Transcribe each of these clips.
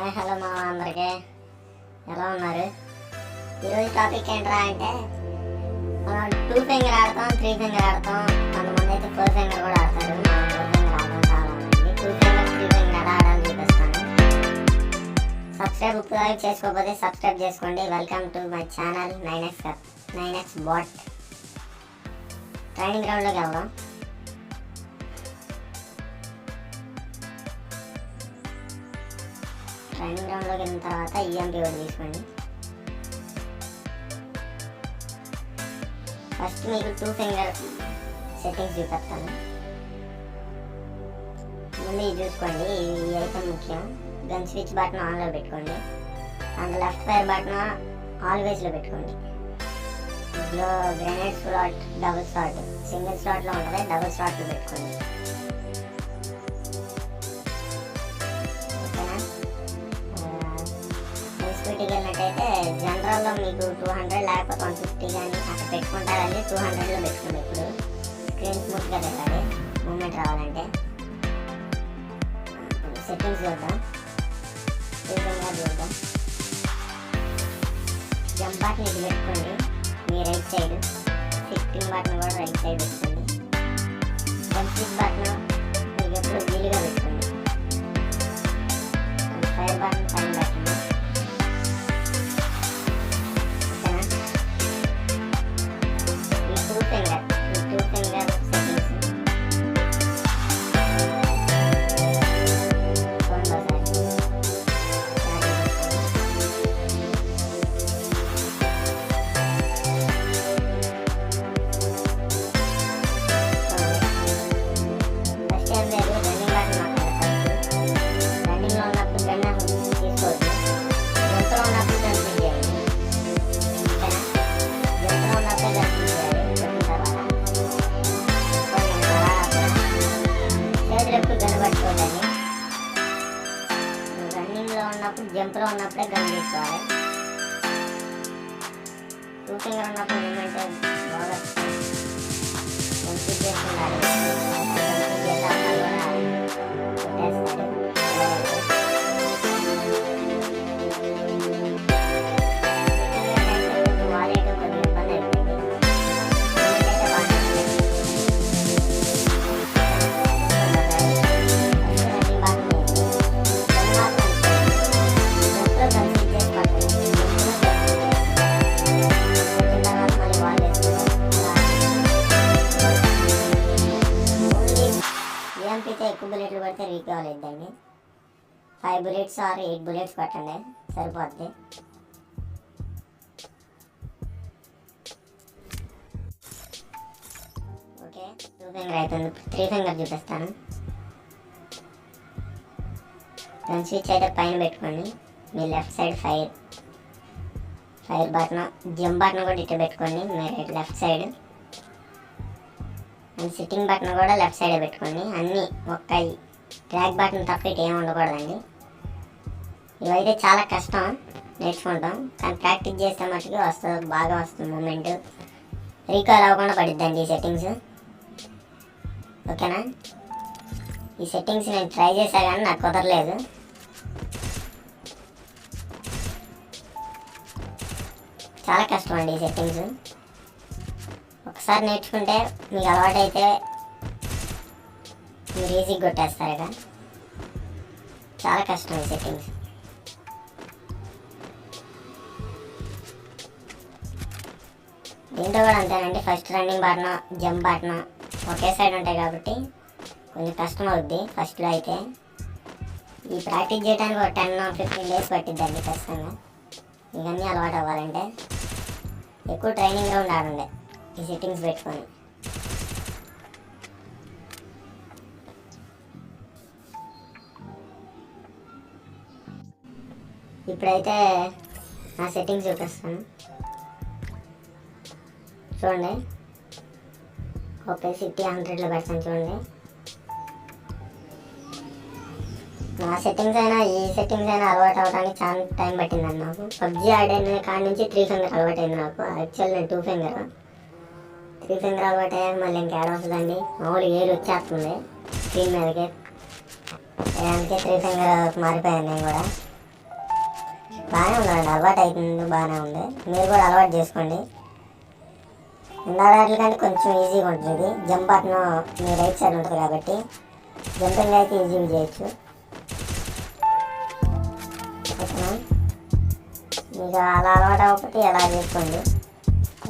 Hi hello మా అందరికీ ఎలా ఉన్నారు? ఈరోజు టాపిక్ ఏంట్రా అంటే మనం 2 ఫింగర్ ఆడతాం, 3 ఫింగర్ ఆడతాం, కొంతమంది అయితే 4 ఫింగర్ కూడా ఆడతారు. మనం 4 ఫింగర్ ఆడతాం చాలా మంది. 2 ఫింగర్ 3 ఫింగర్ ఎలా ఆడాలని చూపిస్తాను. సబ్స్క్రైబ్ చేసుకోకపోతే సబ్స్క్రైబ్ చేసుకోండి. Welcome to my channel 9x bot. Training గ్రౌండ్లోకి వెళ్దాం. ట్రైనింగ్ గ్రౌండ్లోకి వెళ్ళిన తర్వాత ఈఎంపీ ఒకటి తీసుకోండి. ఫస్ట్ మీకు 2 ఫింగర్ సెట్టింగ్స్ చూపిస్తాను. ముందు ఇది చూసుకోండి, ఇది అయితే ముఖ్యం. గన్ స్విచ్ బటన్ ఆన్లో పెట్టుకోండి. అండ్ లెఫ్ట్ ఫైర్ బటన్ ఆల్వేస్లో పెట్టుకోండి. ఇందులో grenade slot, double slot, single స్లాట్లో ఉంటుంది, డబుల్ స్లాట్లో పెట్టుకోండి. స్పీడ్కి వెళ్ళినట్టయితే జనరల్లో మీకు 200 లేకపోతే 150 కానీ అక్కడ పెట్టుకుంటారండి. 200లో పెట్టుకోండి. ఇప్పుడు స్క్రీన్ స్మూత్గా పెట్టాలి మూమెంట్ రావాలంటే. సెట్టింగ్స్ చూద్దాం, చూద్దాం. జంప్ బటన్ ఇది పెట్టుకోండి మీ రైట్ సైడ్, ఫిఫ్టింగ్ బటన్ కూడా రైట్ సైడ్ పెట్టుకోండి. జంప్ స్విచ్ బటన్ మీకు ఎప్పుడు వీలుగా పెట్టుకోండి. ఫైర్ బటన్ పైన పెట్టండి. రన్నింగ్లో ఉన్నప్పుడు జంప్లో ఉన్నప్పుడే గన్ తీసుకోవాలి. 2 ఫింగర్ ఉన్నప్పుడు ఏమంటే బాగా కన్ఫ్యూజ్ చేస్తున్నారు. అయితే ఎక్కువ బుల్లెట్లు పడితే రీకాల్ అవుతుందండి. 5 bullets ఆర్ 8 bullets పట్టండి, సరిపోద్ది. ఓకే, 2 ఫింగర్ అవుతుంది. 3 ఫింగర్ చూపిస్తాను. గన్ స్విచ్ అయితే పైన పెట్టుకోండి. మీ left side fire button, jump button కూడా ఇట్లా పెట్టుకోండి మీరు left side. And sitting button కూడా లెఫ్ట్ సైడే పెట్టుకోండి. అన్నీ ఒక్క ట్రాక్ బటన్ తప్ప ఇటు ఏమి ఉండకూడదండి. ఇవైతే చాలా కష్టం నేర్చుకుంటాం, కానీ ప్రాక్టీస్ చేస్తే మట్టుకు వస్తుంది, బాగా వస్తుంది మూమెంట్. రీకాల్ అవ్వకుండా పడిద్దండి ఈ సెట్టింగ్స్. ఓకేనా? ఈ సెట్టింగ్స్ నేను ట్రై చేశా కానీ నాకు కుదరలేదు. చాలా కష్టం అండి ఈ సెట్టింగ్స్. ఒకసారి నేర్చుకుంటే మీకు అలవాటైతే మీరు ఈజీగా కొట్టేస్తారు ఇక. చాలా కష్టం ఈ సెట్టింగ్స్. దీంట్లో కూడా అంతేనండి. First running button, jump button ఒకే సైడ్ ఉంటాయి కాబట్టి కొంచెం కష్టం అవుద్ది ఫస్ట్లో అయితే. ఈ ప్రాక్టీస్ చేయడానికి ఒక 10-15 days పట్టిద్దండి ఖచ్చితంగా. ఇవన్నీ అలవాటు అవ్వాలంటే ఎక్కువ ట్రైనింగ్ గ్రౌండ్ ఆడండి ఈ సెట్టింగ్స్ పెట్టుకొని. ఇప్పుడైతే నా సెట్టింగ్స్ చూపిస్తాను చూడండి. ఓకే, సిటీ 100లో పెడతాను చూడండి. నా సెట్టింగ్స్ అయినా ఈ సెట్టింగ్స్ అయినా అలవాటు అవ్వడానికి చాలా టైం పట్టిందండి నాకు. పబ్జీ ఆడిన కాడి నుంచి 3 ఫింగర్ అలవాటు అయింది నాకు. యాక్చువల్ నేను 2 ఫింగర్. 3 ఫింగర్ అలవాటు అయ్యాక మళ్ళీ ఇంకేడ వస్తుందండి, మామూలు ఏరు వచ్చేస్తుంది స్క్రీన్ మీదకి. అందుకే 3 ఫింగర్ మారిపోయాను నేను కూడా. బాగానే ఉందండి, అలవాటు అవుతుంది, బాగానే ఉంది. మీరు కూడా అలవాటు చేసుకోండి. ఇందాక కంటే కొంచెం ఈజీగా ఉంటుంది. ఇది జంప్ బటన్ మీ రైట్ సైడ్ ఉంటుంది కాబట్టి జంపింగ్ అయితే ఈజీగా చేయొచ్చు. ఓకేనా, మీకు అలా అలవాటు అవ్వకపోతే ఎలా చేసుకోండి.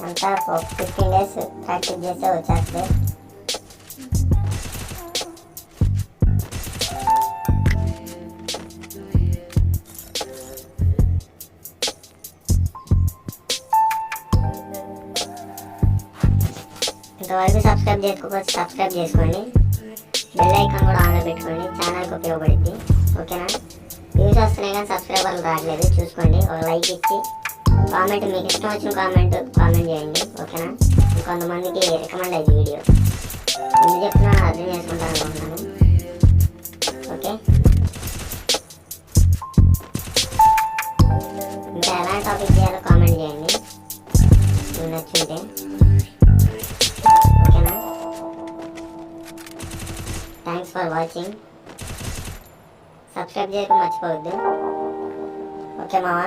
అంతా 15 days ప్రాక్టీస్ చేస్తే వచ్చేస్తుంది. ఇంతవరకు సబ్స్క్రైబ్ చేసుకోవచ్చు, సబ్స్క్రైబ్ చేసుకోండి. బెల్ ఐకాన్ కూడా ఆన్లో పెట్టుకోండి, ఛానల్కి ఉపయోగపడుద్ది. ఓకేనా, వ్యూస్ వస్తున్నాయి కానీ సబ్స్క్రైబర్లు రావట్లేదు, చూసుకోండి. ఒక లైక్ ఇచ్చి కామెంట్, మీకు ఇష్టం వచ్చిన కామెంట్ చేయండి. ఓకేనా, ఇంకొంతమందికి రికమెండ్ అయ్యి వీడియో ఎందుకు చెప్తున్నాను అర్థం చేసుకుంటాను అనుకుంటున్నాను. ఓకే, ఇంకా ఎలాంటి టాపిక్ చేయాలో కామెంట్ చేయండి మీకు నచ్చుంటే. ఓకేనా, థ్యాంక్స్ ఫర్ వాచింగ్. సబ్స్క్రైబ్ చేయడం మర్చిపోవద్దు. ఓకే మావా.